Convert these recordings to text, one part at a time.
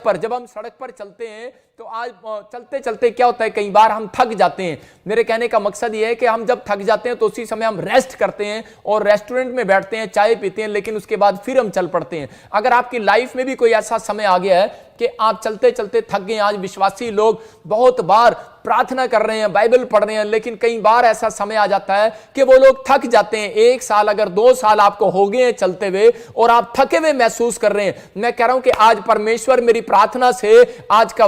पर, जब हम सड़क पर चलते हैं तो आज चलते चलते क्या होता है, कई बार हम थक जाते हैं। मेरे कहने का मकसद यह है कि हम जब थक जाते हैं तो उसी समय हम रेस्ट करते हैं और रेस्टोरेंट में बैठते हैं, चाय पीते हैं, लेकिन उसके बाद फिर हम चल पड़ते हैं। अगर आपकी लाइफ में भी कोई ऐसा समय आ गया है कि आप चलते चलते थक गए, आज विश्वासी लोग बहुत बार प्रार्थना कर रहे हैं, बाइबल पढ़ रहे हैं, लेकिन कई बार ऐसा समय आ जाता है कि वो लोग थक जाते हैं। 1 साल अगर 2 साल आपको हो गए हैं चलते हुए और आप थके हुए महसूस कर रहे हैं, मैं कह रहा हूं कि आज परमेश्वर मेरी प्रार्थना से आज का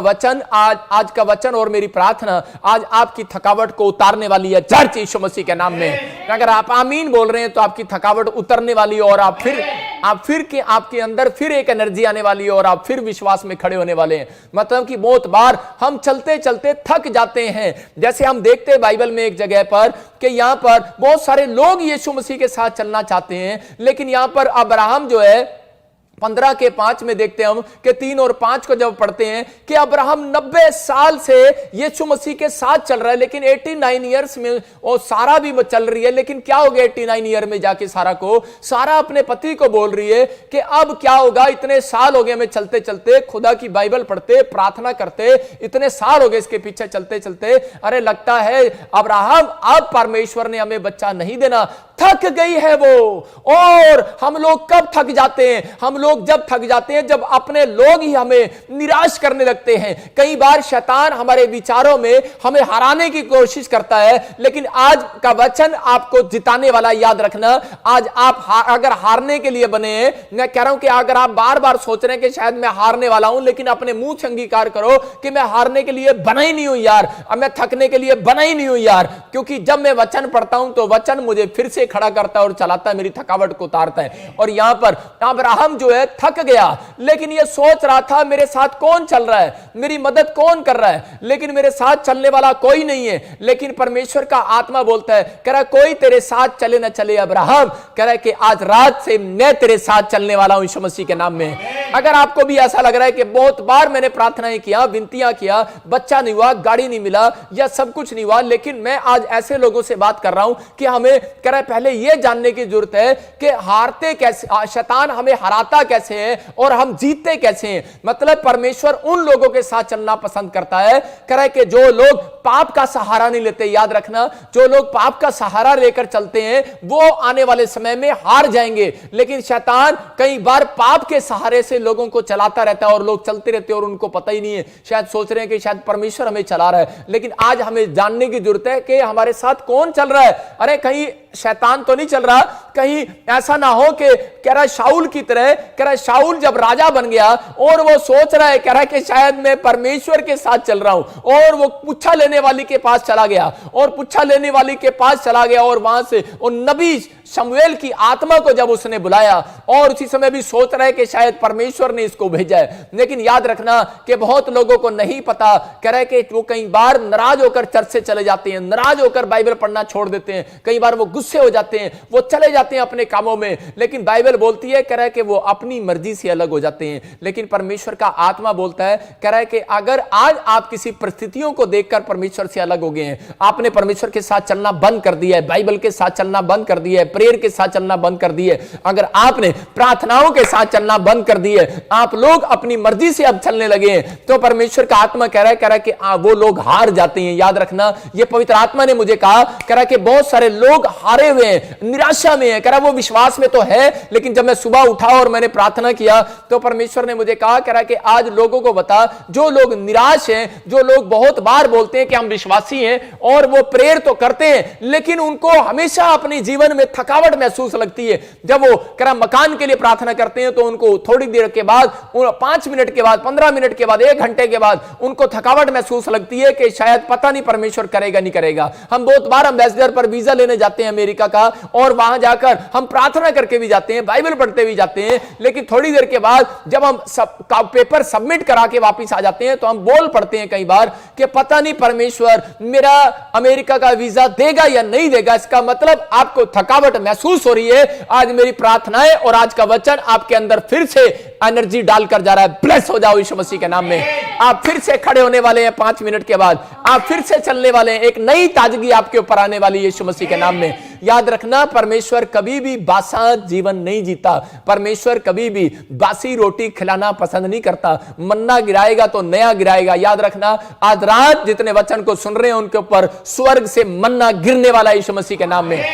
वचन और मेरी प्रार्थना आज आपकी थकावट को उतारने वाली है, चर्च यीशु मसीह के नाम में। अगर आप आमीन बोल रहे हैं तो आपकी थकावट उतरने वाली है और आपके अंदर फिर एक एनर्जी आने वाली है और आप फिर विश्वास में खड़े होने वाले हैं। मतलब कि बहुत बार हम चलते चलते थक जाते हैं। जैसे हम देखते हैं बाइबल में एक जगह पर कि यहां पर बहुत सारे लोग यीशु मसीह के साथ चलना चाहते हैं, लेकिन यहां पर अब्राहम जो है 15:5 में देखते हैं हम कि 3 और 5 को जब पढ़ते हैं कि अब्राहम 90 साल से यीशु मसीह के साथ चल रहा है, लेकिन 89 ईयर्स में और सारा भी चल रही है। लेकिन क्या हो गया 89 ईयर में जाके सारा अपने पति को बोल रही है कि अब क्या होगा, इतने साल हो गए हमें चलते चलते, खुदा की बाइबल पढ़ते, प्रार्थना करते, इतने साल हो गए इसके पीछे चलते चलते, अरे लगता है अब्राहम अब परमेश्वर ने हमें बच्चा नहीं देना, थक गई है वो। और हम लोग कब थक जाते हैं? हम लोग जब थक जाते हैं जब अपने लोग ही हमें निराश करने लगते हैं। कई बार शैतान हमारे विचारों में हमें हराने की कोशिश करता है, लेकिन आज का वचन आपको जिताने वाला, याद रखना। आज आप अगर हारने के लिए बने हैं, मैं कह रहा हूं कि अगर आप बार बार सोच रहे हैं कि शायद मैं हारने वाला हूं, लेकिन अपने मुंह से अंगीकार करो कि मैं हारने के लिए बना ही नहीं हूं यार, अब मैं थकने के लिए बना ही नहीं हूं यार, क्योंकि जब मैं वचन पढ़ता हूं तो वचन मुझे फिर से खड़ा करता है और चलाता है, मेरी थकावट को उतारता है। और यहां पर अब्राहम जो है थक गया, लेकिन ये सोच रहा था मेरे साथ कौन चल रहा है, मेरी मदद कौन कर रहा है, लेकिन मेरे साथ चलने वाला कोई नहीं है। लेकिन परमेश्वर का आत्मा बोलता है, कह रहा कोई तेरे साथ चले ना चले अब्राहम, कह रहा है कि आज रात से मैं तेरे साथ चलने वाला हूं यीशु मसीह के नाम में। अगर आपको भी ऐसा लग रहा है कि बहुत बार मैंने प्रार्थनाएं किया, विनतियां किया, बच्चा नहीं हुआ, गाड़ी नहीं मिला या सब कुछ नहीं हुआ, लेकिन मैं आज ऐसे लोगों से बात कर रहा हूं कि हमें कह रहा है पहले यह जानने की जरूरत है कि हारते कैसे, शैतान हमें हराता कैसे है और हम जीतते कैसे हैं। मतलब परमेश्वर उन लोगों के साथ चलना पसंद करता है, कह रहा है कि जो लोग पाप का सहारा नहीं लेते, याद रखना, जो लोग पाप का सहारा लेकर चलते हैं वो आने वाले समय में हार जाएंगे। लेकिन शैतान कई बार पाप के सहारे से लोगों को चलाता रहता है और लोग चलते रहते हैं और उनको पता ही नहीं है, शायद सोच रहे हैं कि शायद परमेश्वर हमें चला रहा है। लेकिन आज हमें जानने की जरूरत है कि हमारे साथ कौन चल रहा है। अरे कहीं शैतान तो नहीं चल रहा, कहीं ऐसा ना हो कि कह रहा है शाऊल की तरह, कह रहा है शाऊल जब राजा बन गया और वो सोच रहा है, कह रहा है कि शायद मैं परमेश्वर के साथ चल रहा हूं, और वो पुच्छा लेने वाली के पास चला गया और पुच्छा लेने वाली के पास चला गया और वहां से वो नबी शमूएल की आत्मा को जब उसने बुलाया और उसी समय भी सोच रहा है कि शायद परमेश्वर ने इसको भेजा है। लेकिन याद रखना कि बहुत लोगों को नहीं पता, कह रहा है कि वो कई बार नाराज होकर चर्च से चले जाते हैं, नाराज होकर बाइबल पढ़ना छोड़ देते हैं, कई बार वो गुस्से हो जाते हैं, वो चले जाते हैं अपने कामों में। लेकिन बाइबल बोलती है, कह रहा है कि वो अपनी मर्जी से अलग हो जाते हैं। लेकिन परमेश्वर का आत्मा बोलता है, कह रहा है कि अगर आज आप किसी परिस्थितियों को देखकर परमेश्वर से अलग हो गए हैं, आपने परमेश्वर के साथ चलना बंद कर दिया है, बाइबल के साथ चलना बंद कर दिया है, प्रेयर के साथ चलना बंद कर दिए, अगर आपने प्रार्थनाओं के साथ चलना बंद कर दिए, आप लोग अपनी मर्जी से अब चलने लगे हैं, तो परमेश्वर का आत्मा कह रहा है कि वो लोग हार जाते हैं। याद रखना, ये पवित्र आत्मा ने मुझे कहा, कह रहा है कि बहुत सारे लोग हारे हुए हैं, निराशा में है, कह रहा है वो विश्वास में तो है, लेकिन जब मैं सुबह उठा और मैंने प्रार्थना किया तो परमेश्वर ने मुझे कहा, कह रहा है कि आज लोगों को बता, जो लोग निराश हैं, जो लोग बहुत बार बोलते हैं कि हम विश्वासी हैं और वो प्रेयर तो करते हैं, लेकिन उनको हमेशा अपने जीवन में थकावट महसूस लगती है। जब वो करा मकान के लिए प्रार्थना करते हैं तो उनको थोड़ी देर के बाद, 5 मिनट के बाद, 15 मिनट के बाद, 1 घंटे के बाद उनको थकावट महसूस लगती है कि शायद पता नहीं परमेश्वर करेगा नहीं करेगा। हम बहुत बार एम्बेसडर पर वीजा लेने जाते हैं अमेरिका का, और वहां जाकर हम प्रार्थना करके भी जाते हैं, बाइबल पढ़ते भी जाते हैं, लेकिन थोड़ी देर के बाद जब हम पेपर सबमिट करा के वापस आ जाते हैं तो हम बोल पड़ते हैं कई बार कि पता नहीं परमेश्वर मेरा अमेरिका का वीजा देगा या नहीं देगा। इसका मतलब आपको थकावट महसूस हो रही है। आज मेरी प्रार्थनाएं और आज का वचन आपके अंदर फिर से एनर्जी डालकर जा रहा है। ब्लेस हो जाओ यीशु मसीह के नाम में। आप फिर से खड़े होने वाले हैं 5 मिनट के बाद, आप फिर से चलने वाले हैं, एक नई ताजगी आपके ऊपर आने वाली है यीशु मसीह के नाम में। याद रखना, परमेश्वर कभी भी बासा जीवन नहीं जीता। परमेश्वर कभी भी बासी रोटी खिलाना पसंद नहीं करता। मन्ना गिराएगा तो नया गिराएगा। याद रखना, आज रात जितने वचन को सुन रहे हैं उनके ऊपर स्वर्ग से मन्ना गिरने वाला यीशु मसीह के नाम में।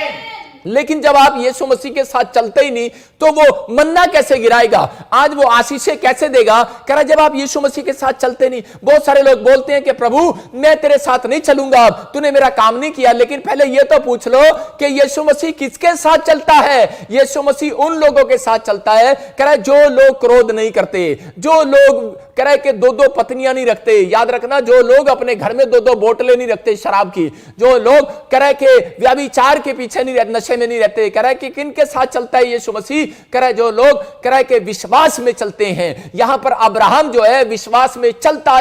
लेकिन जब आप यीशु मसीह के साथ चलते ही नहीं तो वो मन्ना कैसे गिराएगा? आज वो आशीषें कैसे देगा? कह रहा जब आप यीशु मसीह के साथ चलते नहीं। बहुत सारे लोग बोलते हैं कि प्रभु मैं तेरे साथ नहीं चलूंगा, तूने मेरा काम नहीं किया। लेकिन पहले ये तो पूछ लो कि यीशु मसीह किसके साथ चलता है? यीशु मसीह उन लोगों के साथ चलता है, कह रहा जो लोग क्रोध नहीं करते, जो लोग कह रहे कि दो पत्नियां नहीं रखते। याद रखना, जो लोग अपने घर में दो बोतलें नहीं रखते शराब की, जो लोग कह रहे कि व्यभिचार के पीछे नहीं रहते, नशे में नहीं रहते। कह रहे कि किन के साथ चलता है यीशु मसीह? कह रहे जो लोग कह रहे कि विश्वास में चलते हैं। यहां पर अब्राहम जो है विश्वास में चलता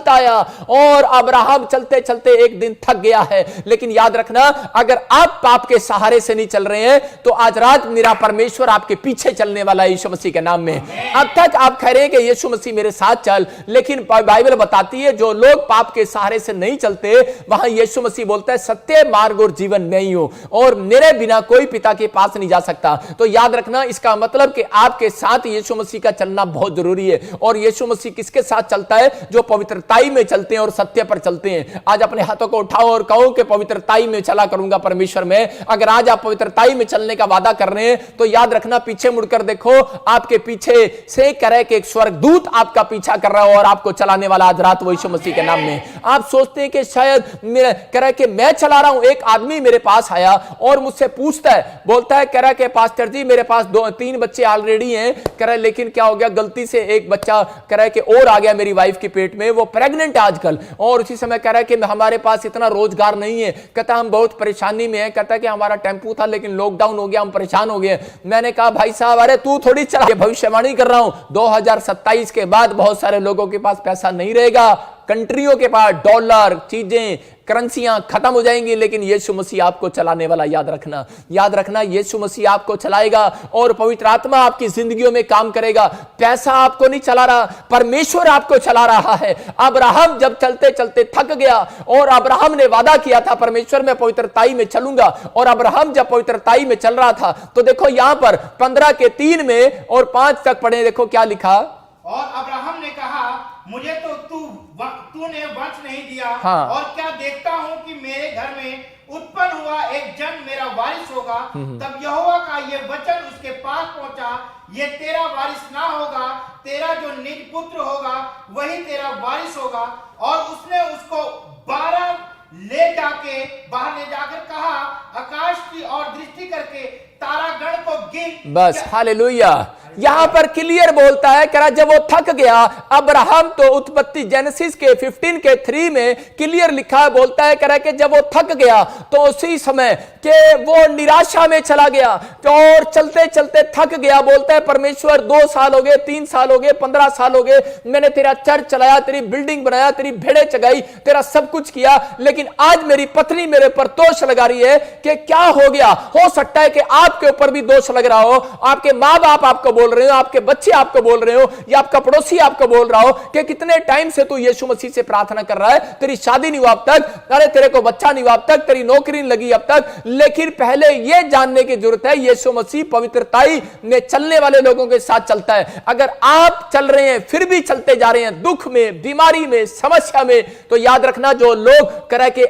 आया और अब्राहम चलते चलते एक दिन थक गया है। लेकिन याद रखना, अगर आप पाप के सहारे से नहीं चल रहे हैं तो आज रात मेरा परमेश्वर आपके पीछे चलने वाला है यीशु मसीह के नाम में। अब तक आप कह रहे हैं कि यीशु मसीह मेरे साथ चल, लेकिन बाइबल बताती है जो लोग पाप के सहारे से नहीं चलते वहां यीशु मसीह बोलता है सत्य मार्ग और जीवन मैं ही हूं और मेरे बिना कोई पिता के पास नहीं जा सकता। तो याद रखना, इसका मतलब कि आपके साथ यीशु मसीह का चलना बहुत जरूरी है। और यीशु मसीह किसके साथ चलता है? जो पवित्रताई में चलते हैं और सत्य पर चलते हैं। आज अपने हाथों को उठाओ और कहो कि पवित्रताई में चला करूंगा परमेश्वर में। अगर आज आप पवित्रताई में चलने का वादा कर रहे हैं तो याद रखना, पीछे मुड़कर देखो, आपके पीछे से करे कि एक स्वर्गदूत आपका पीछा कर रहा हो और आपको चलाने वाला आज रात वो यीशु मसीह के नाम में। आप सोचते हैं कि शायद मेरा कह रहा है कि मैं चला रहा हूं। एक आदमी मेरे पास आया और मुझसे पूछता है, बोलता है, कह रहा है कि पास्टर जी मेरे पास 2-3 बच्चे ऑलरेडी हैं। कह रहा है लेकिन क्या हो गया, गलती से एक बच्चा कह रहा है कि और आ गया मेरी वाइफ की पेट में, वो प्रेग्नेंट है आजकल। और उसी समय कह रहा है कि हमारे पास इतना रोजगार नहीं है। कहता हम बहुत परेशानी में है। कहता है कि हमारा टेम्पू था लेकिन लॉकडाउन हो गया, हम परेशान हो गए। मैंने कहा भाई साहब, अरे तू थोड़ी चला, भविष्यवाणी कर रहा हूं 2027 के बाद बहुत सारे लोगों के पास पैसा नहीं रहेगा। कंट्रियों के पास डॉलर, चीजें, करेंसियां खत्म हो जाएंगी, लेकिन यीशु मसीह आपको चलाने वाला। याद रखना यीशु मसीह आपको चलाएगा और पवित्र आत्मा आपकी जिंदगियों में काम करेगा। पैसा आपको नहीं चला रहा, परमेश्वर आपको चला रहा है। अब्राहम जब चलते चलते थक गया और अब्राहम ने वादा किया था परमेश्वर मैं पवित्रताई में चलूंगा, और अब्राहम जब पवित्रताई में चल रहा था तो देखो यहां पर 15 के 3 में और 5 तक पढ़े, देखो क्या लिखा। और अब्राहम ने कहा मुझे तो तूने वंश नहीं दिया। हाँ। और क्या देखता हूँ कि मेरे घर में उत्पन्न हुआ एक जन मेरा वारिस होगा। तब यहोवा का ये वचन उसके पास पहुंचा, ये तेरा वारिस ना होगा, तेरा जो निज पुत्र होगा वही तेरा वारिस होगा। और उसने उसको 12 बाहर ले जाकर कहा, आकाश की ओर दृष्टि करके तारागण को गिन। बस हालेलुया। यहां पर क्लियर बोलता है, कह रहा जब वो थक गया, अब्राहम तो उत्पत्ति जेनेसिस के 15 के 3 में क्लियर लिखा है, बोलता है कह रहा कि जब वो थक गया तो उसी समय के वो निराशा में चला गया और चलते चलते थक गया। बोलता है परमेश्वर 2 साल हो गए, 3 साल हो गए, 15 साल हो गए, मैंने तेरा चर्च चलाया, तेरी बिल्डिंग बनाया, तेरी भेड़े चगाई, तेरा सब कुछ किया, लेकिन आज मेरी पत्नी मेरे पर दोष लगा रही है कि क्या हो गया। हो सकता है कि आपके ऊपर भी दोष लग रहा हो, आपके माँ बाप आपको बोल रहे हो, आपके बच्चे आपको बोल रहे हो, या आपका पड़ोसी आपको बोल रहा हो कि कितने टाइम से तू यीशु मसीह से प्रार्थना कर रहा है, तेरी शादी नहीं हुआ अब तक, अरे तेरे को बच्चा नहीं हुआ अब तक, तेरी नौकरी नहीं लगी अब तक। लेकिन पहले यह जानने की जरूरत है यीशु मसीह पवित्रताई में चलने वाले लोगों के साथ चलता है। अगर आप चल रहे हैं फिर भी चलते जा रहे हैं दुख में, बीमारी में, समस्या में, तो याद रखना जो लोग करे कि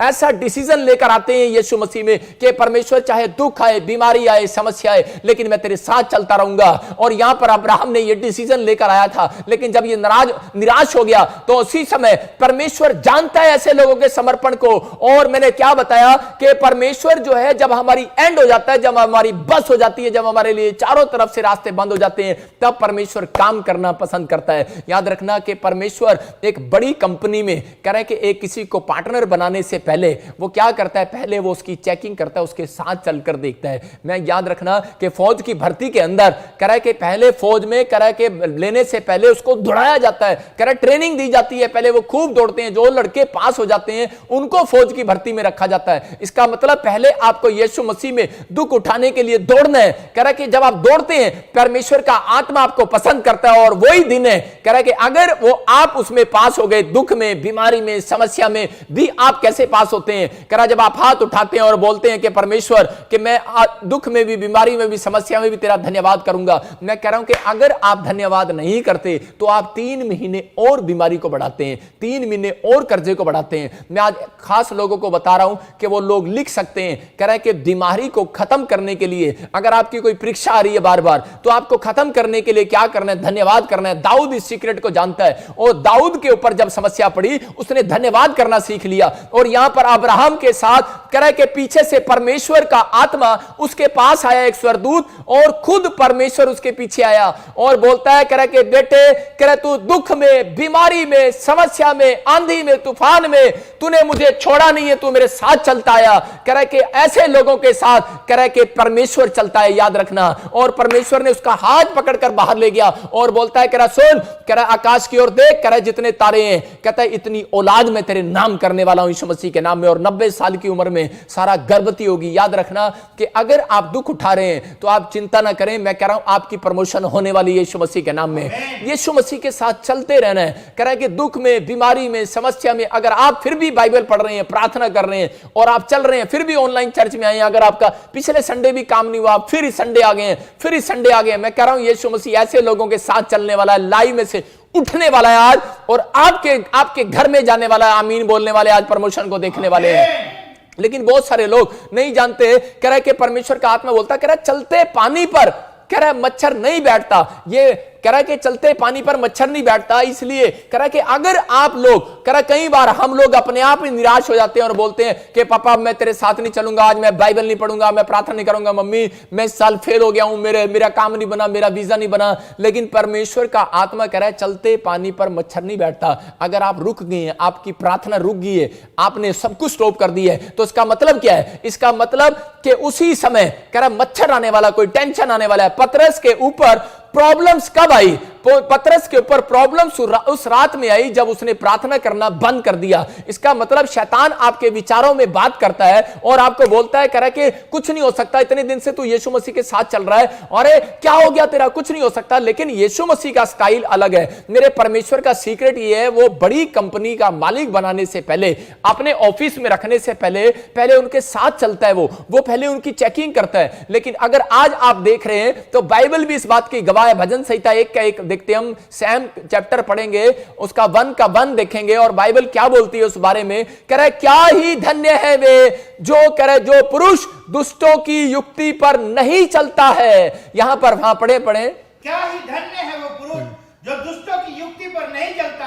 ऐसा डिसीजन लेकर आते हैं यीशु मसीह में कि परमेश्वर चाहे दुख आए, बीमारी आए, समस्या आए, लेकिन मैं तेरे साथ चलता रहूंगा। और यहां पर अब्राहम ने यह डिसीजन लेकर आया था, लेकिन जब ये निराश हो गया तो उसी समय परमेश्वर जानता है ऐसे लोगों के समर्पण को। और मैंने क्या बताया कि परमेश्वर जो है जब हमारी एंड हो जाता है, जब हमारी बस हो जाती है, जब हमारे लिए चारों तरफ से रास्ते बंद हो जाते हैं, तब परमेश्वर काम करना पसंद करता है। याद रखना कि परमेश्वर एक बड़ी कंपनी में कह रहे कि एक किसी को पार्टनर बनाने से पहले वो क्या करता है, पहले वो उसकी चेकिंग करता है, उसके साथ चलकर देखता है। मैं याद रखना कि फौज की भर्ती के अंदर कह रहा है कि पहले फौज में कह रहा है कि लेने से पहले उसको दौड़ाया जाता है, कह रहा है ट्रेनिंग दी जाती है, पहले वो खूब दौड़ते हैं, जो लड़के पास हो जाते हैं उनको फौज की भर्ती में रखा जाता है। इसका मतलब पहले आपको यीशु मसीह में दुख उठाने के लिए दौड़ना है। कह रहा है कि जब आप दौड़ते हैं परमेश्वर का आत्मा आपको पसंद करता है, और वही दिन है कह रहा है कि अगर वो आप उसमें पास हो गए, दुख में, बीमारी में, समस्या में भी आप कैसे पास होते हैं। कह रहा जब आप हाथ उठाते हैं और बोलते हैं कि परमेश्वर कि मैं दुख में भी, बीमारी में भी, समस्या में भी तेरा धन्यवाद करूंगा। मैं कह रहा हूं कि अगर आप धन्यवाद नहीं करते तो आप 3 महीने और बीमारी को बढ़ाते हैं, 3 महीने और कर्जे को बढ़ाते हैं। मैं आज खास लोगों को बता रहा हूं कि वो लोग लिख सकते हैं, कह रहा है कि बीमारी को खत्म करने के लिए अगर आपकी कोई परीक्षा आ रही है बार बार, तो आपको खत्म करने के लिए क्या करना है, धन्यवाद करना है। दाऊद इस सीक्रेट को जानता है, और दाऊद के ऊपर जब समस्या पड़ी उसने धन्यवाद करना सीख लिया। और यहां पर अब्राहम के साथ कह रहा है कि पीछे से परमेश्वर का आत्मा उसके पास आया, एक स्वर्गदूत, और खुद परमेश्वर उसके पीछे आया और बोलता है, कह रहा है कि बेटे, कह रहा तू दुख में, बीमारी में, समस्या में, आंधी में, तूफान में तूने मुझे छोड़ा नहीं है, तू मेरे साथ चलता आया। कह रहा है कि ऐसे लोगों के साथ कह रहा है कि परमेश्वर चलता है, याद रखना। और परमेश्वर ने उसका हाथ पकड़कर बाहर ले गया और बोलता है, कह रहा सुन, कह रहा आकाश की ओर देख, कह रहा जितने तारे हैं, कहता है इतनी औलाद में तेरे नाम करने वाला हूं यीशु मसीह के नाम में। और 90 साल की उम्र में सारा गर्भवती होगी। याद रखना कि अगर आप दुख उठा रहे हैं तो आप चिंता ना करें, मैं कह रहा हूं आपकी प्रमोशन होने वाली है यीशु मसीह के नाम में। यीशु मसीह के साथ चलते रहना है। कह रहा है कि दुख में, बीमारी में, समस्या में अगर आप फिर भी बाइबल पढ़ रहे हैं, प्रार्थना कर रहे हैं और आप चल रहे हैं, फिर भी ऑनलाइन चर्च में आए, अगर आपका पिछले संडे भी काम नहीं हुआ, फिर इस संडे आ गए हैं, फिर इस संडे आ गए, मैं कह रहा हूं यीशु मसीह ऐसे लोगों के साथ चलने वाला है, लाइव में से उठने वाला है आज, और आपके घर में जाने वाला है। आमीन बोलने वाले आज प्रमोशन को देखने वाले हैं। लेकिन बहुत सारे लोग नहीं जानते, कह रहा है कि परमेश्वर का आत्मा बोलता, कह रहा है चलते पानी पर, कह रहा है मच्छर नहीं बैठता। ये कह रहा है कि चलते पानी पर मच्छर नहीं बैठता, इसलिए कह रहा है कि अगर आप लोग, कह रहा है कई बार हम लोग अपने आप ही निराश हो जाते हैं और बोलते हैं कि पापा मैं तेरे साथ नहीं चलूंगा, आज मैं बाइबल नहीं पढ़ूंगा, मैं प्रार्थना नहीं करूंगा, मम्मी मैं इस साल फेल हो गया हूं, मेरा काम नहीं बना, मेरा वीजा नहीं बना। लेकिन परमेश्वर का आत्मा कह रहा है चलते पानी पर मच्छर नहीं बैठता। अगर आप रुक गए हैं, आपकी प्रार्थना रुक गई है, आपने सब कुछ स्टॉप कर दिया है, तो इसका मतलब क्या है? इसका मतलब कि उसी समय कह रहा है मच्छर आने वाला, कोई टेंशन आने वाला है। पतरस के ऊपर प्रॉब्लम्स कब आई? पतरस के ऊपर प्रॉब्लम्स उस रात में आई जब उसने प्रार्थना करना बंद कर दिया। इसका मतलब शैतान आपके विचारों में बात करता है और आपको बोलता है, कह रहा है कि कुछ नहीं हो सकता, इतने दिन से तू यीशु मसीह के साथ चल रहा है, अरे क्या हो गया तेरा, कुछ नहीं हो सकता। लेकिन यीशु मसीह का स्टाइल अलग है। मेरे परमेश्वर का सीक्रेट ये है, वो बड़ी कंपनी का मालिक बनाने से पहले, अपने ऑफिस में रखने से पहले उनके साथ चलता है। वो पहले उनकी चेकिंग करता है। लेकिन अगर आज आप देख रहे हैं तो बाइबल भी इस बात की गवाह है। भजन संहिता 1 का 1 देखते हम, सैम चैप्टर पढ़ेंगे, उसका 1 का 1 देखेंगे और बाइबल क्या बोलती है उस बारे में। कह रहा है क्या ही धन्य है वे जो, कह रहे जो पुरुष दुष्टों की युक्ति पर नहीं चलता है। यहां पर वहां पढ़े क्या ही धन्य है वो पुरुष जो दुष्टों की युक्ति पर नहीं चलता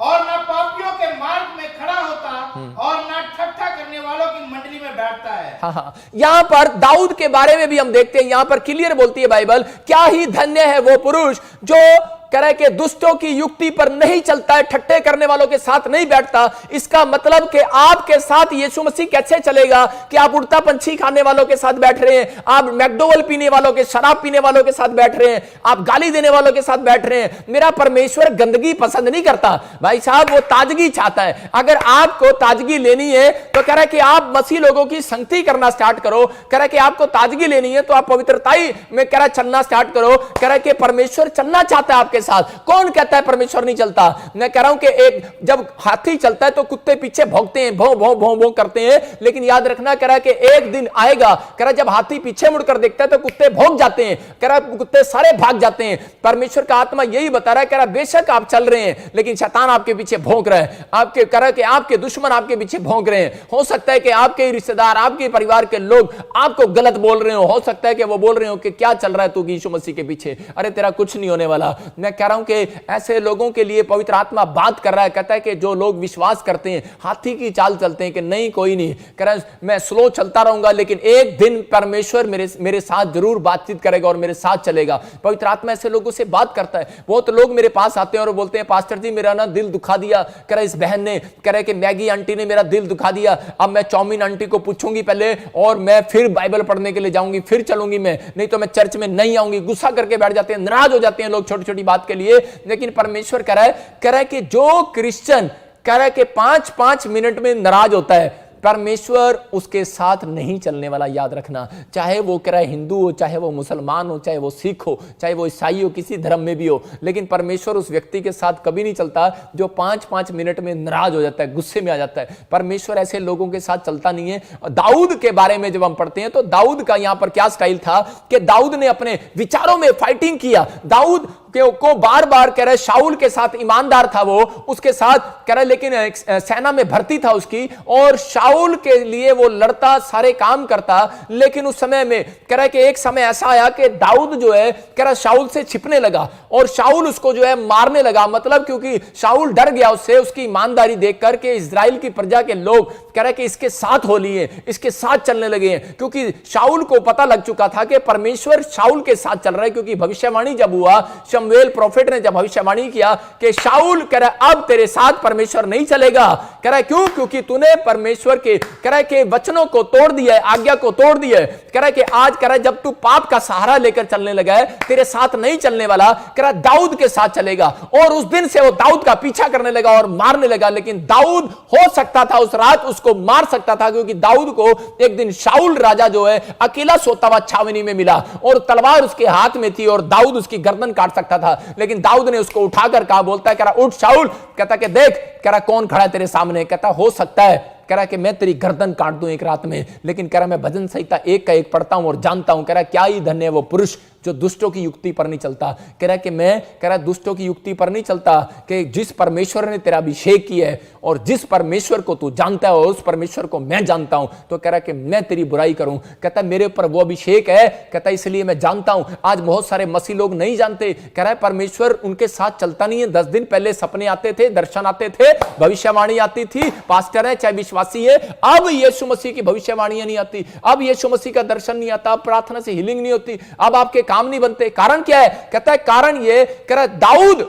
और ना पापियों के मार्ग में खड़ा होता और ना ठट्ठा करने वालों की मंडली में बैठता है। हाँ, यहां पर दाऊद के बारे में भी हम देखते हैं, यहां पर क्लियर बोलती है बाइबल, क्या ही धन्य है वो पुरुष जो कह रहा है कि दुष्टों की युक्ति पर नहीं चलता है, ठट्ठे करने वालों के साथ नहीं बैठता। इसका मतलब कि आपके साथ यीशु मसीह कैसे चलेगा कि आप उड़ता पंछी खाने वालों के साथ बैठ रहे हैं, आप मैकडोवेल पीने वालों के, शराब पीने वालों के साथ बैठ रहे हैं, आप गाली देने वालों के साथ बैठ रहे हैं। मेरा परमेश्वर गंदगी पसंद नहीं करता भाई साहब, वो ताजगी चाहता है। अगर आपको ताजगी लेनी है तो कह रहा है कि आप मसीह लोगों की संगति करना स्टार्ट करो। कह रहा है कि आपको ताजगी लेनी है तो आप पवित्रताई में कह रहा है चलना स्टार्ट करो। कह रहा है कि परमेश्वर चलना चाहता है आपके साथ। कौन कहता है परमेश्वर नहीं चलता? मैं कह रहा हूं कि एक जब हाथी चलता है तो कुत्ते पीछे भौंकते हैं, भौं भौं भौं भौं करते हैं। लेकिन याद रखना, कह रहा है कि एक दिन आएगा, कह रहा है जब हाथी पीछे मुड़कर देखता है तो कुत्ते भौंक जाते हैं, कह रहा है कुत्ते सारे भाग जाते हैं। परमेश्वर का आत्मा यही बता रहा है, कह रहा है बेशक आप चल रहे हैं लेकिन शैतान आपके पीछे भौंक रहा है। आपके कह रहा है कि आपके दुश्मन आपके पीछे भौंक रहे हैं। हो सकता है कि आपके रिश्तेदार, आपके परिवार के लोग आपको गलत बोल रहे हो सकता है कि वो बोल रहे हो कि क्या चल रहा है तू यीशु मसीह के पीछे, अरे तेरा कुछ नहीं होने वाला। मैं मैं कह रहा हूं कि ऐसे लोगों के लिए पवित्र आत्मा बात कर रहा है, कहता है कि जो लोग विश्वास करते हैं, हाथी की चाल चलते हैं कि नहीं कोई नहीं, कह रहा है मैं स्लो चलता रहूंगा लेकिन एक दिन परमेश्वर मेरे साथ जरूर बातचीत करेगा और मेरे साथ चलेगा। पवित्र आत्मा ऐसे लोगों से बात करता है। बहुत लोग मेरे पास आते हैं और बोलते हैं पास्टर जी मेरा ना दिल दुखा दिया, कह रहा इस बहन ने, कह रहा कि मैगी आंटी ने मेरा दिल दुखा दिया, अब मैं चाउमीन आंटी को पूछूंगी पहले और मैं फिर बाइबल पढ़ने के लिए जाऊंगी, फिर चलूंगी मैं, नहीं तो मैं चर्च में नहीं आऊंगी। गुस्सा करके बैठ जाते हैं, नाराज हो जाते हैं लोग छोटी छोटी बात के लिए। लेकिन परमेश्वर कह रहा है कि जो क्रिश्चियन कह रहा है कि 5-5 मिनट में नाराज होता है, परमेश्वर उसके साथ नहीं चलने वाला। याद रखना, चाहे वो कह रहा है हिंदू हो, चाहे वो मुसलमान हो, चाहे वो सिख हो, चाहे वो ईसाई हो, किसी धर्म में भी हो, लेकिन परमेश्वर उस व्यक्ति के साथ कभी नहीं चलता जो 5-5 मिनट में नाराज हो जाता है, गुस्से में आ जाता है। परमेश्वर ऐसे लोगों के साथ चलता नहीं है। दाऊद के बारे में जब हम पढ़ते हैं तो दाऊद का यहां पर क्या स्टाइल था कि दाऊद ने अपने विचारों में फाइटिंग किया। दाऊद को बार बार कह रहे शाऊल के साथ ईमानदार था वो, उसके साथ कह रहे लेकिन सेना में भर्ती था उसकी और शाऊल के लिए वो लड़ता, सारे काम करता। लेकिन उस समय में कह रहा है कि एक समय ऐसा आया कि दाऊद जो है कह रहा शाऊल से छिपने लगा और शाऊल उसको जो है मारने लगा। मतलब क्योंकि शाऊल डर गया उससे, उसकी ईमानदारी देखकर के इजराइल की प्रजा के लोग कह रहे कि इसके साथ हो लिए, इसके साथ चलने लगे हैं, क्योंकि शाऊल को पता लग चुका था कि परमेश्वर शाऊल के साथ चल रहा है। क्योंकि भविष्यवाणी जब हुआ, शमूएल प्रोफेट ने जब भविष्यवाणी किया कि शाऊल कह रहा अब तेरे साथ परमेश्वर नहीं चलेगा, कह रहा क्यों? क्योंकि तूने परमेश्वर के कह रहा के वचनों को तोड़ दिया है, आज्ञा को तोड़ दिया है। कह रहा कि आज कह रहा जब तू पाप का सहारा लेकर चलने लगा है, तेरे साथ नहीं चलने वाला, कह रहा दाऊद के साथ चलेगा। और उस दिन से वो दाऊद का पीछा करने लगा और मारने लगा। लेकिन दाऊद हो सकता था उस रात उसको मार सकता था, क्योंकि दाऊद को एक दिन शाऊल राजा जो है अकेला सोता हुआ छावनी में मिला और तलवार उसके हाथ में थी और दाऊद उसकी गर्दन काट सकता था। लेकिन दाऊद ने उसको उठाकर कहा, बोलता है कह रहा उठ शाऊल, कहता कि देख कह रहा कौन खड़ा है तेरे सामने, कहता हो सकता है कह रहा कि मैं तेरी गर्दन काट दूं एक रात में, लेकिन कह रहा मैं भजन संहिता 1 का 1 पढ़ता हूं और जानता हूं, कह रहा क्या ही धन्य है वो पुरुष जो दुष्टों की युक्ति पर नहीं चलता। कह रहा कि मैं कह रहा दुष्टों की युक्ति पर नहीं चलता, कि जिस परमेश्वर ने तेरा अभिषेक किया है और जिस परमेश्वर को तू जानता है और उस परमेश्वर को मैं जानता हूं, तो कह रहा कि मैं तेरी बुराई करूं। कहता मेरे ऊपर वो अभिषेक है, कहता इसलिए मैं जानता हूं। आज बहुत सारे मसीह लोग नहीं जानते, कह रहा है परमेश्वर उनके साथ चलता नहीं है। 10 दिन पहले सपने आते थे, दर्शन आते थे, भविष्यवाणी आती थी, पास्टर है चाहे विश्वासी है, अब यीशु मसीह की भविष्यवाणियां नहीं आती, अब यीशु मसीह का दर्शन नहीं आता, अब प्रार्थना से हीलिंग नहीं होती, अब आपके काम नहीं बनते। कारण क्या है? कहता है कारण ये, कह रहा है दाऊद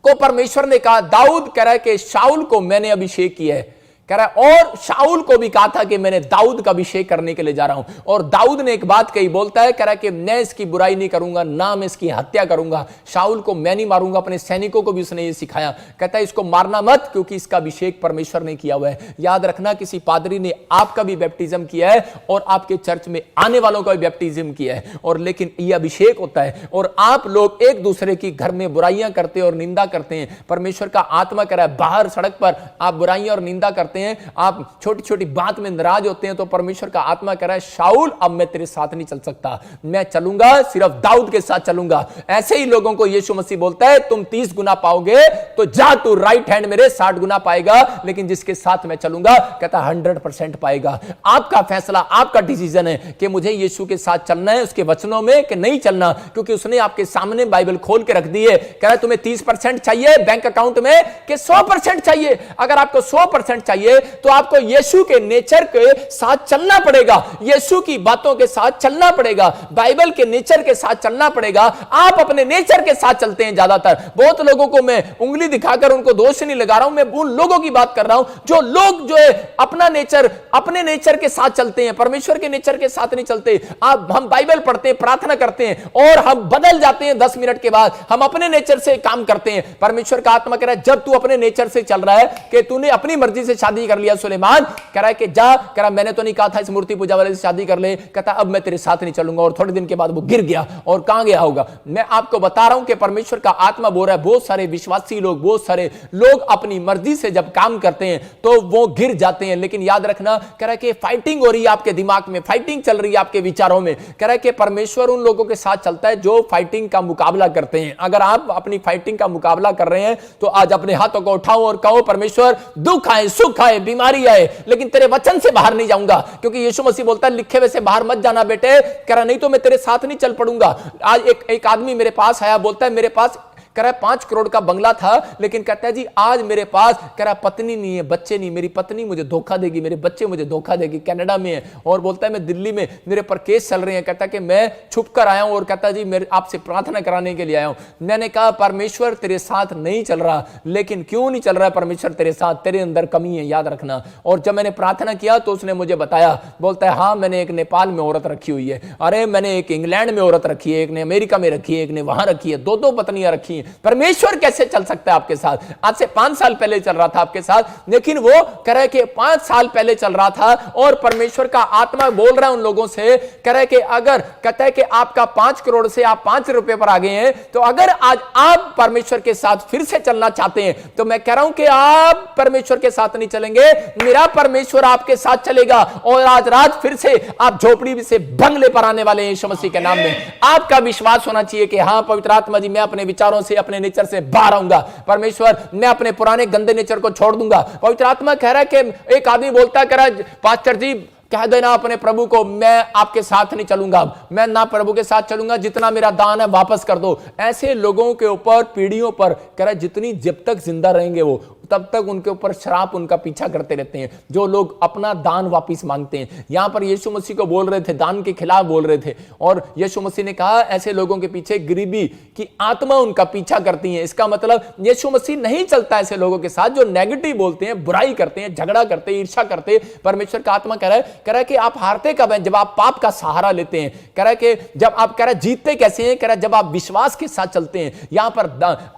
को परमेश्वर ने कहा, दाऊद कह रहा है कि शाऊल को मैंने अभिषेक किया है, कह रहा है और शाऊल को भी कहा था कि मैंने दाऊद का अभिषेक करने के लिए जा रहा हूं। और दाऊद ने एक बात कही, बोलता है कह रहा है कि मैं इसकी बुराई नहीं करूंगा, ना मैं इसकी हत्या करूंगा, शाऊल को मैं नहीं मारूंगा। अपने सैनिकों को भी उसने ये सिखाया, कहता है इसको मारना मत, क्योंकि इसका अभिषेक परमेश्वर ने किया हुआ है। याद रखना, किसी पादरी ने आपका भी बैप्टिज्म किया है और आपके चर्च में आने वालों का भी बैप्टिज्म किया है, और लेकिन यह अभिषेक होता है और आप लोग एक दूसरे की घर में बुराइयां करते और निंदा करते हैं। परमेश्वर का आत्मा कह रहा है बाहर सड़क पर आप बुराइयां और निंदा करते हैं, आप छोटी छोटी बात में नाराज होते हैं, तो परमेश्वर का आत्मा कह रहा है शाऊल अब मैं तेरे साथ नहीं चल सकता, मैं चलूंगा सिर्फ दाऊद के साथ चलूंगा। ऐसे ही लोगों को यीशु मसीह बोलता है तुम 30 गुना पाओगे तो जा तू राइट हैंड मेरे 60 गुना पाएगा, लेकिन जिसके साथ मैं चलूंगा कहता 100% पाएगा। आपका फैसला, आपका डिसीजन है कि मुझे यीशु के साथ चलना है उसके वचनों में कि नहीं चलना, क्योंकि उसने आपके सामने बाइबल खोल के रख दी है। कह रहा है तुम्हें 30% चाहिए बैंक अकाउंट में कि 100% चाहिए? अगर आपको 100% चाहिए तो आपको यीशु के नेचर के साथ चलना पड़ेगा, यीशु की बातों के साथ चलना पड़ेगा, बाइबल के नेचर के साथ चलना पड़ेगा। आप अपने नेचर के साथ चलते हैं ज्यादातर। बहुत लोगों को मैं उंगली दिखाकर उनको दोष नहीं लगा रहा हूं, मैं उन लोगों की बात कर रहा हूं जो लोग जो है अपना नेचर, अपने नेचर के साथ चलते हैं, परमेश्वर के नेचर के साथ नहीं चलते। आप हम बाइबल पढ़ते हैं, प्रार्थना करते हैं और हम बदल जाते हैं 10 मिनट के बाद, हम अपने नेचर से काम करते हैं। परमेश्वर का आत्मा कह रहा है जब तू अपने नेचर से चल रहा है कि तूने अपनी मर्जी से शादी कर लिया, सुलेमान कह रहा है कि जा, कह रहा मैंने तो नहीं कहा था इस मूर्ति पूजा वाले से शादी कर ले, कहता अब मैं तेरे साथ नहीं चलूंगा। और थोड़े दिन के बाद वो गिर गया, और कहां गया होगा? मैं आपको बता रहा हूं कि परमेश्वर का आत्मा बोल रहा है बहुत सारे विश्वासी लोग, बहुत सारे लोग अपनी मर्जी से जब काम करते हैं तो वो गिर जाते हैं। लेकिन याद रखना, कह रहा है कि फाइटिंग हो रही है आपके दिमाग में, फाइटिंग चल रही है आपके विचारों में। कह रहा है कि परमेश्वर उन लोगों के साथ चलता है जो फाइटिंग का मुकाबला करते हैं। अगर आप अपनी फाइटिंग का मुकाबला कर रहे हैं तो आज अपने हाथों को उठाओ और कहो परमेश्वर दुख आए, सुख आए, बीमारी आए, लेकिन तेरे वचन से बाहर नहीं जाऊंगा, क्योंकि यीशु मसीह बोलता है लिखे हुए से बाहर मत जाना बेटे, कह रहा नहीं तो मैं तेरे साथ नहीं चल पड़ूंगा। आज एक आदमी मेरे पास आया, बोलता है मेरे पास कह रहा है 5 करोड़ का बंगला था, लेकिन कहता है जी आज मेरे पास कह रहा पत्नी नहीं है, बच्चे नहीं, मेरी पत्नी मुझे धोखा देगी, मेरे बच्चे मुझे धोखा देगी, कनाडा में है और बोलता है मैं दिल्ली में मेरे पर केस चल रहे हैं, कहता है कि मैं छुप कर आया हूं और कहता है जी मेरे आपसे प्रार्थना कराने के लिए आया हूं। मैंने कहा परमेश्वर तेरे साथ नहीं चल रहा, लेकिन क्यों नहीं चल रहा है परमेश्वर तेरे साथ, तेरे अंदर कमी है, याद रखना। और जब मैंने प्रार्थना किया तो उसने मुझे बताया, बोलता है हाँ मैंने एक नेपाल में औरत रखी हुई है, अरे मैंने एक इंग्लैंड में औरत रखी है, एक ने अमेरिका में रखी है, एक ने वहां रखी है, 2-2 पत्नियां रखी हैं। परमेश्वर कैसे चल सकता है आपके साथ? आज से 5 साल पहले चल रहा था आपके साथ, लेकिन वो कह रहा है कि 5 साल पहले चल रहा था और परमेश्वर का आत्मा बोल रहा है उन लोगों से, कह रहा है कि अगर कहता है कि आपका 5 करोड़ से आप 5 रुपए पर आ गए हैं, तो अगर आज आप परमेश्वर के साथ फिर से चलना चाहते हैं तो मैं कह रहा हूं कि आप परमेश्वर के साथ नहीं चलेंगे, मेरा परमेश्वर आपके साथ चलेगा और आज रात फिर से आप झोपड़ी से बंगले पर आने वाले हैं यीशु मसीह के नाम में। आपका विश्वास होना चाहिए कि हाँ पवित्र आत्मा जी मैं अपने विचारों से, अपने नेचर से बाहर आऊंगा, परमेश्वर मैं अपने पुराने गंदे नेचर को छोड़ दूंगा। पवित्र आत्मा कह रहा है कि एक आदमी बोलता कह रहा है पास्टर जी कह देना अपने प्रभु को मैं आपके साथ नहीं चलूंगा, मैं ना प्रभु के साथ चलूंगा, जितना मेरा दान है वापस कर दो। ऐसे लोगों के ऊपर पीढ़ियों पर कह रहा है जितनी जब तक जिंदा रहेंगे वो तब तक उनके ऊपर श्राप उनका पीछा करते रहते हैं, जो लोग अपना दान वापस मांगते हैं। यहां पर यीशु मसीह को बोल रहे थे, दान के खिलाफ बोल रहे थे, और यीशु मसीह ने कहा ऐसे लोगों के पीछे गरीबी की आत्मा उनका पीछा करती है। इसका मतलब यीशु मसीह नहीं चलता ऐसे लोगों के साथ जो नेगेटिव बोलते हैं, बुराई करते हैं, झगड़ा करते हैं, ईर्ष्या करते हैं। परमेश्वर का आत्मा कह रहा है कि आप हारते कब हैं? जब आप पाप का सहारा लेते हैं। कह रहा है कि जब आप कह रहा है जीतते कैसे हैं? कह रहा है जब आप विश्वास के साथ चलते हैं। यहां पर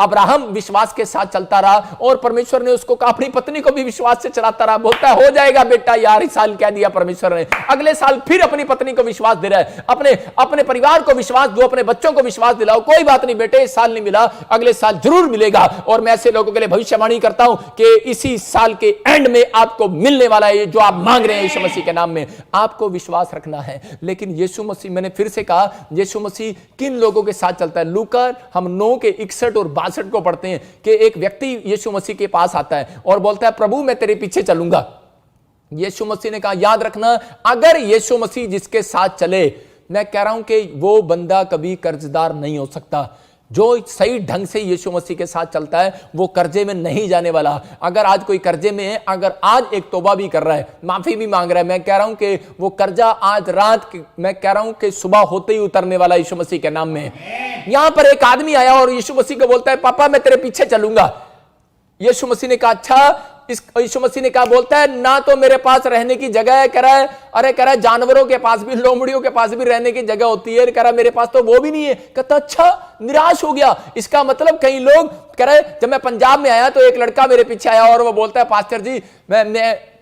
अब्राहम विश्वास के साथ चलता रहा और परमेश्वर ने उसको अपनी पत्नी को भी विश्वास से चलाता रहा। बोलता है हो जाएगा बेटा, यार इस साल कह दिया परमेश्वर ने, अगले साल फिर अपनी पत्नी को विश्वास दे रहा है, अपने परिवार को विश्वास दो, अपने बच्चों को विश्वास दिलाओ, कोई बात नहीं बेटे इस साल नहीं मिला अगले साल जरूर मिलेगा। और मैं ऐसे लोगों के लिए भविष्यवाणी करता हूं कि इसी साल के एंड में आपको मिलने वाला है जो आप मांग रहे हैं यीशु मसीह के नाम में। आपको विश्वास रखना है। लेकिन यीशु मसीह, मैंने फिर से कहा, यीशु मसीह किन लोगों के साथ चलता है? लूका हम 9 के 61 और 62 को पढ़ते हैं कि एक व्यक्ति यीशु मसीह के पास आता है और बोलता है प्रभु मैं तेरे पीछे चलूंगा। यीशु मसीह ने कहा याद रखना, अगर यीशु मसीह जिसके साथ चले, मैं कह रहा हूं कि वो बंदा कभी कर्जदार नहीं हो सकता। जो सही ढंग से यीशु मसीह के साथ चलता है वो कर्जे में नहीं जाने वाला। अगर आज कोई कर्जे में है, अगर आज एक तौबा भी कर रहा है, माफी भी मांग रहा है, मैं कह रहा हूं कि वो कर्जा आज रात, मैं कह रहा हूं कि सुबह होते ही उतरने वाला यीशु मसीह के नाम में। यहां पर एक आदमी आया और यीशु मसीह को बोलता है पापा मैं तेरे पीछे चलूंगा। यीशु मसीह ने कहा अच्छा। यीशु मसीह ने कहा, बोलता है ना तो मेरे पास रहने की जगह है। कह रहा है अरे कह रहा है जानवरों के पास भी, लोमड़ियों के पास भी रहने की जगह होती है। कह रहा है मेरे पास तो वो भी नहीं है। कहता अच्छा, निराश हो गया। इसका मतलब कई लोग कह रहे, जब मैं पंजाब में आया तो एक लड़का मेरे पीछे आया और वो बोलता है पास्टर जी मैं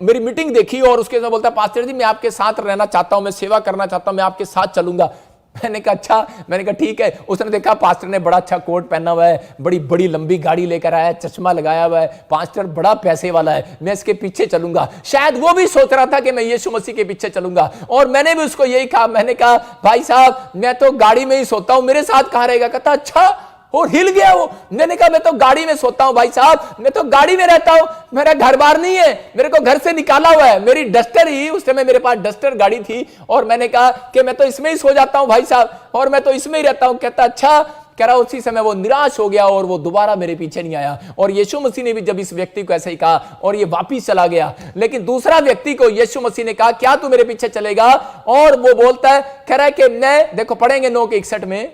मेरी मीटिंग देखी और उसके साथ बोलता है पास्टर जी मैं आपके साथ रहना चाहता हूं, मैं सेवा करना चाहता हूं, मैं आपके साथ चलूंगा। मैंने कहा अच्छा। मैंने कहा ठीक है। उसने देखा पास्टर ने बड़ा अच्छा कोट पहना हुआ है, बड़ी बड़ी लंबी गाड़ी लेकर आया है, चश्मा लगाया हुआ है, पास्टर बड़ा पैसे वाला है, मैं इसके पीछे चलूंगा। शायद वो भी सोच रहा था कि मैं यीशु मसीह के पीछे चलूंगा। और मैंने भी उसको यही कहा, मैंने कहा भाई साहब मैं तो गाड़ी में ही सोता हूं, मेरे साथ कहां रहेगा? कहता अच्छा। और हिल गया वो। मैंने कहा मैं तो गाड़ी में सोता हूं भाई साहब, मैं तो गाड़ी में रहता हूं, मेरा घर बार नहीं है, मेरे को घर से निकाला हुआ है, मेरी डस्टर ही, उस समय मेरे पास डस्टर गाड़ी थी और मैंने कहा कि मैं तो इसमें ही सो जाता हूं भाई साहब, और मैं तो इसमें ही रहता हूं। कहता अच्छा। कह रहा उसी समय वो निराश हो गया और वो दोबारा मेरे पीछे नहीं आया। और यीशु मसीह ने भी जब इस व्यक्ति को ऐसे ही कहा और ये वापिस चला गया, लेकिन दूसरा व्यक्ति को यीशु मसीह ने कहा क्या तू मेरे पीछे चलेगा? और वो बोलता है, कह रहा है कि मैं, देखो पढ़ेंगे 9 के 61 में,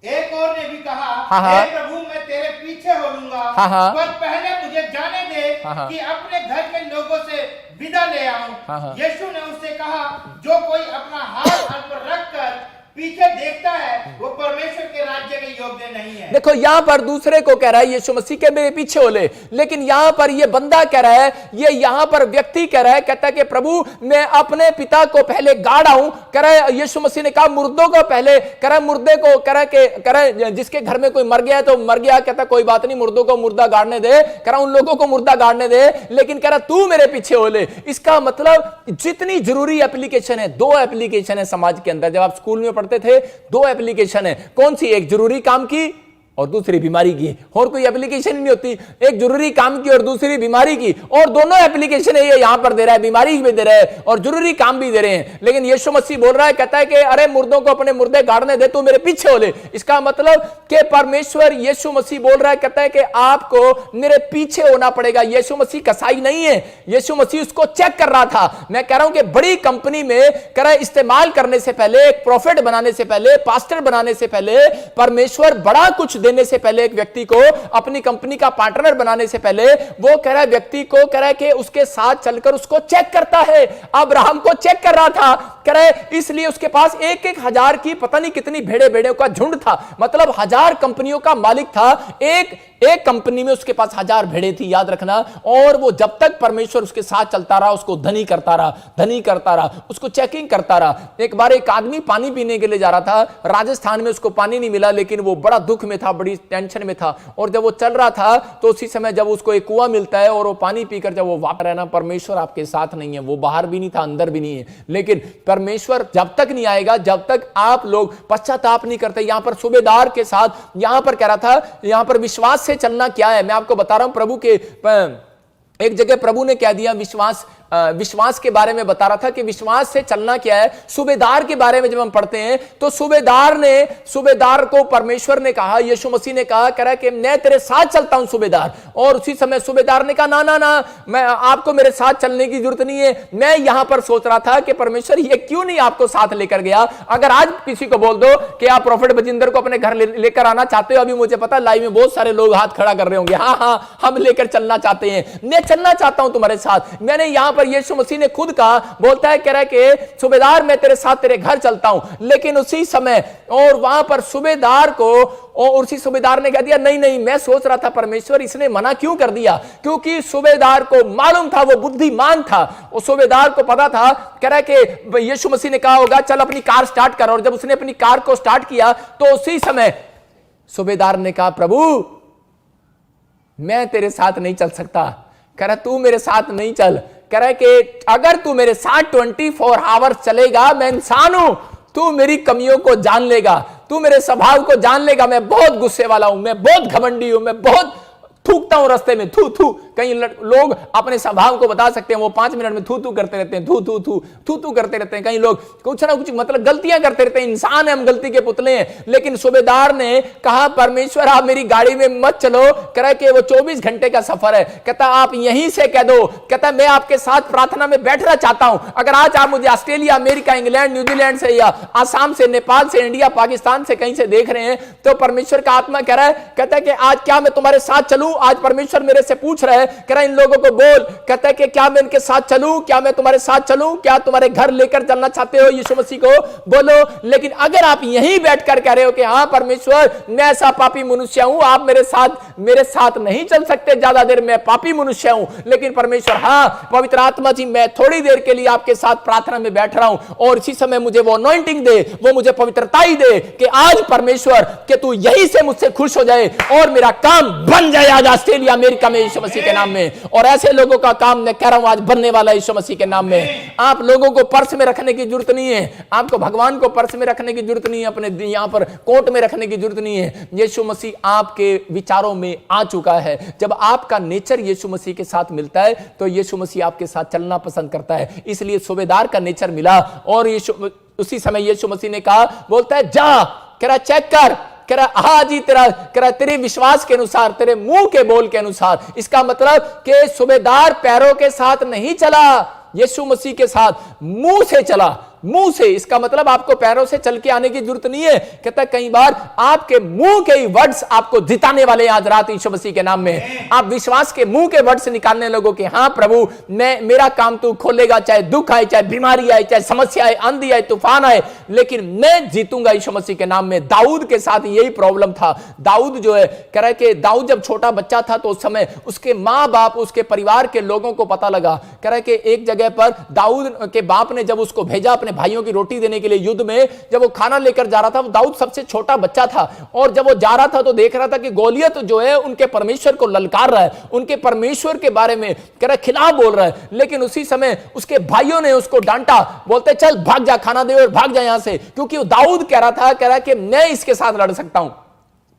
एक और ने भी कहा हाँ, हे प्रभु मैं तेरे पीछे हो लूंगा, हाँ, पर पहले मुझे जाने दे कि अपने घर के लोगों से विदा ले आऊं। यीशु ने उससे कहा जो कोई अपना हाथ हाथ पर रखकर पीछे देखता है वो परमेश्वर के राज्य के योग्य नहीं है। देखो यहां पर दूसरे को कह रहा है यीशु मसीह के मेरे पीछे हो ले, लेकिन यहां पर ये बंदा कह रहा है, ये यहां पर व्यक्ति कह रहा है, कहता है कि प्रभु मैं अपने पिता को पहले गाड़ आऊं। कह रहा है यीशु मसीह ने कहा मुर्दों को पहले, कह रहा है मुर्दे को, कह रहा है जिसके घर में कोई मर गया है तो मर गया, कहता कोई बात नहीं मुर्दों को मुर्दा गाड़ने दे, कह रहा उन लोगों को मुर्दा गाड़ने दे, लेकिन कह रहा तू मेरे पीछे हो ले। इसका मतलब जितनी जरूरी एप्लीकेशन है, 2 एप्लीकेशन है समाज के अंदर। जब आप स्कूल में पढ़ते थे 2 एप्लीकेशन है, कौन सी? एक जरूरी काम की और दूसरी बीमारी की, और कोई एप्लीकेशन नहीं होती, एक जरूरी काम की और दूसरी बीमारी की, और दोनों एप्लीकेशन है, ये यहां पर दे रहा है, बीमारी भी दे रहा है और जरूरी काम भी दे रहे हैं। लेकिन यीशु मसीह बोल रहा है, कहता है कि अरे मुर्दों को अपने मुर्दे गाड़ने दे, तू मेरे पीछे हो ले। इसका मतलब कि परमेश्वर यीशु मसीह बोल रहा है, कहता है कि आपको मेरे पीछे होना पड़ेगा। यीशु मसीह कसाई नहीं है, यीशु मसीह उसको चेक कर रहा था। मैं कह रहा हूं कि बड़ी कंपनी में इस्तेमाल करने से पहले, एक प्रॉफिट बनाने से पहले, पास्टर बनाने से पहले, परमेश्वर बड़ा कुछ देने से पहले, एक व्यक्ति को अपनी कंपनी का पार्टनर बनाने से पहले, वो कह रहा है व्यक्ति को, कह रहा है कि उसके साथ चलकर उसको चेक करता है। अब्राहम को चेक कर रहा था, कह रहा है इसलिए उसके पास एक एक हजार की पता नहीं कितनी भेड़ों का झुंड था, मतलब 1000 कंपनियों का मालिक था। एक कंपनी में उसके पास 1000 भेड़े थी, याद रखना। और वो जब तक परमेश्वर उसके साथ चलता रहा, उसको धनी करता रहा, उसको चेकिंग करता रहा। एक बार एक आदमी पानी पीने के लिए जा रहा था राजस्थान में, उसको पानी नहीं मिला, लेकिन वो बड़ा दुख में था, बड़ी टेंशन में था। और जब वो चल रहा था तो उसी समय जब उसको एक कुआं मिलता है और वो पानी पीकर जब वो वापस रहना, परमेश्वर आपके साथ नहीं है। वो बाहर भी नहीं था, अंदर भी नहीं है, लेकिन परमेश्वर जब तक नहीं आएगा, जब तक आप लोग पश्चाताप नहीं करते। यहां पर सूबेदार के साथ, यहां पर कह रहा था, यहां पर विश्वास से चलना क्या है, मैं आपको बता रहा हूं। प्रभु के एक जगह प्रभु ने कह दिया, विश्वास के बारे में बता रहा था कि विश्वास से चलना क्या है। सूबेदार के बारे में जब हम पढ़ते हैं तो सूबेदार को परमेश्वर ने कहा, यीशु मसीह ने कहा, कह रहा कि मैं तेरे साथ चलता हूं सूबेदार। और उसी समय सूबेदार ने कहा, ना, मैं आपको मेरे साथ चलने की जरूरत नहीं है। मैं यहां पर सोच रहा था कि परमेश्वर ये क्यों नहीं आपको साथ लेकर गया। अगर आज किसी को बोल दो कि आप प्रॉफिट बजिंदर को अपने घर लेकर आना चाहते हो, अभी मुझे पता लाइव में बहुत सारे लोग हाथ खड़ा कर रहे होंगे, हाँ हम लेकर चलना चाहते हैं, मैं चलना चाहता हूं तुम्हारे साथ। मैंने यहां पर यीशु मसीह ने खुद कहा, बोलता है, कह रहा है कि सूबेदार मैं तेरे साथ तेरे घर चलता हूं। लेकिन उसी समय और वहां पर सूबेदार को, और उसी सूबेदार ने कह दिया, नहीं, मैं सोच रहा था परमेश्वर इसने मना क्यों कर दिया, क्योंकि सूबेदार को मालूम था, वो बुद्धिमान था, और सूबेदार को पता था। कह रहा है कि यीशु मसीह ने कहा होगा चल अपनी कार स्टार्ट कर, और जब उसने अपनी कार को स्टार्ट किया तो उसी समय सूबेदार ने कहा, प्रभु मैं तेरे साथ नहीं चल सकता। कह रहा तू मेरे साथ नहीं चल, कह रहा है कि अगर तू मेरे साथ 24 आवर्स चलेगा, मैं इंसान हूं, तू मेरी कमियों को जान लेगा, तू मेरे स्वभाव को जान लेगा। मैं बहुत गुस्से वाला हूं, मैं बहुत घमंडी हूं, मैं बहुत थूकता हूं रास्ते में, थू। कई लोग अपने स्वभाव को बता सकते हैं, वो 5 मिनट में थू करते रहते हैं, थू करते रहते हैं। कई लोग कुछ ना कुछ मतलब गलतियां करते रहते हैं, इंसान है, हम गलती के पुतले हैं। लेकिन सूबेदार ने कहा, परमेश्वर आप मेरी गाड़ी में मत चलो। कह रहा है कि वो 24 घंटे का सफर है, कहता आप यहीं से कह दो, कहता मैं आपके साथ प्रार्थना में बैठना चाहता हूं। अगर आज आप मुझे ऑस्ट्रेलिया, अमेरिका, इंग्लैंड, न्यूजीलैंड से या आसाम से, नेपाल से, इंडिया, पाकिस्तान से कहीं से देख रहे हैं, तो परमेश्वर का आत्मा कह रहा है, कहता है कि आज क्या मैं तुम्हारे साथ चलूं। आज परमेश्वर मेरे से पूछ रहा है, कह रहा इन लोगों को बोल, कहता है कि क्या मैं इनके साथ चलूं, क्या मैं तुम्हारे साथ चलूं, क्या तुम्हारे घर लेकर चलना चाहते हो यीशु मसीह को, बोलो। लेकिन अगर आप यहीं बैठकर कह रहे हो कि हाँ परमेश्वर मैं ऐसा पापी मनुष्य हूं, आप मेरे साथ नहीं चल सकते ज्यादा देर, मैं पापी मनुष्य हूं, लेकिन परमेश्वर हाँ पवित्र आत्मा जी मैं थोड़ी देर के लिए आपके साथ प्रार्थना में बैठ रहा हूं, और इसी समय मुझे वो अनॉइंटिंग दे, वो मुझे पवित्रता ही दे कि आज परमेश्वर कि तू यहीं से मुझसे खुश हो जाए और मेरा काम बन जाए आज ऑस्ट्रेलिया, अमेरिका में यीशु मसीह के नाम में। और ऐसे लोगों का काम मैं कह रहा हूं आज बनने वाला है यीशु मसीह के नाम में। आप लोगों को पर्स में रखने की जरूरत नहीं है, आपको भगवान को पर्स में रखने की जरूरत नहीं है, अपने यहां पर कोट में रखने की जरूरत नहीं है। यीशु मसीह आपके विचारों में आ चुका है। जब आपका नेचर यीशु मसीह के साथ मिलता है तो यीशु मसीह आपके साथ चलना पसंद करता है। इसलिए सूबेदार का नेचर मिला, और उसी समय यीशु मसीह ने कहा, बोलता है जा, कह रहा चेक कर, कह रहा हाँ जी तेरे विश्वास के अनुसार, तेरे मुंह के बोल के अनुसार। इसका मतलब कि सूबेदार पैरों के साथ नहीं चला, यीशु मसीह के साथ मुंह से चला, मुंह से। इसका मतलब आपको पैरों से चल के आने की जरूरत नहीं है। कहता है कई बार आपके मुंह के ही वर्ड्स आपको जिताने वाले आज रात यीशु मसीह के नाम में। आप विश्वास के मुंह के वर्ड्स निकालने लोगों के, हाँ प्रभु मेरा काम तू खोलेगा, चाहे दुख आए, चाहे बीमारी आए, चाहे समस्या आए, आंधी आए, तूफान आए, लेकिन मैं जीतूंगा यीशु मसीह के नाम में। दाऊद के साथ यही प्रॉब्लम था। दाऊद जो है कह रहा है कि दाऊद जब छोटा बच्चा था तो उस समय उसके माँ बाप, उसके परिवार के लोगों को पता लगा। कह रहा है कि एक जगह पर दाऊद के बाप ने जब उसको भेजा अपने भाइयों की रोटी देने के लिए युद्ध में, जब वो खाना लेकर जा रहा था, दाऊद सबसे छोटा बच्चा था, और जब वो जा रहा था तो देख रहा था कि गोलियत जो है उनके परमेश्वर को ललकार रहा है, उनके परमेश्वर के बारे में कह रहा खिलाफ बोल रहा है। लेकिन उसी समय उसके भाइयों ने उसको डांटा, बोलते चल भाग जा, खाना दे और भाग जा यहां से, क्योंकि वो दाऊद कह रहा था कि मैं इसके साथ लड़ सकता हूं।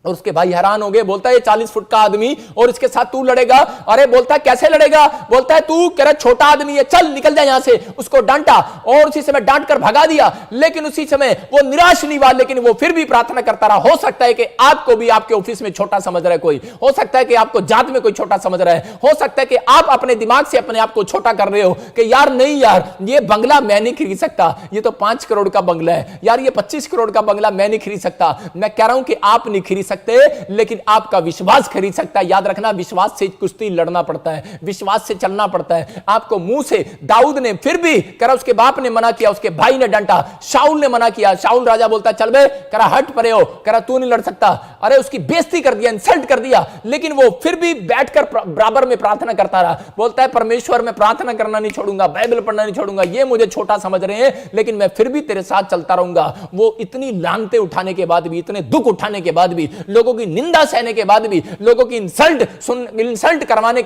और उसके भाई हैरान हो गए, बोलता है ये 40 फुट का आदमी और इसके साथ तू लड़ेगा? अरे बोलता है कैसे लड़ेगा? बोलता है तू कह रहा छोटा आदमी है, चल निकल जा यहां से। उसको डांटा और उसी समय डांट कर भगा दिया। लेकिन उसी समय वो निराश नहीं हुआ, लेकिन वो फिर भी प्रार्थना करता रहा। हो सकता है कि आपको भी आपके ऑफिस में छोटा समझ रहा है कोई, हो सकता है कि आपको जात में कोई छोटा समझ रहा है, हो सकता है कि आप अपने दिमाग से अपने आप को छोटा कर रहे हो कि यार नहीं यार ये बंगला मैं नहीं खरीद सकता, ये तो 5 करोड़ का बंगला है, यार ये 25 करोड़ का बंगला मैं नहीं खरीद सकता। मैं कह रहा हूं कि आप नहीं खरीद सकते, लेकिन आपका विश्वास खरीद सकता है। याद रखना, विश्वास से कुश्ती लड़ना पड़ता है, विश्वास से चलना पड़ता है। आपको मुंह से दाऊद ने फिर भी करा, उसके बाप ने मना किया, उसके भाई ने डांटा, शाऊल ने मना किया। शाऊल राजा बोलता चल बे, करा हट परे हो, करा तू नहीं लड़ सकता। अरे उसकी बेइज्जती कर दिया, इंसल्ट कर दिया, लेकिन वो फिर भी बैठकर बराबर में प्रार्थना करता रहा। बोलता है परमेश्वर मैं प्रार्थना करना नहीं छोड़ूंगा, बाइबल पढ़ना नहीं छोड़ूंगा, ये मुझे छोटा समझ रहे हैं लेकिन मैं फिर भी तेरे साथ चलता रहूंगा। वो इतनी लानतें उठाने के बाद भी, इतने दुख उठाने के बाद भी, लोगों की निंदा सहने के बाद भी, लोगों की इंसल्ट करवाने के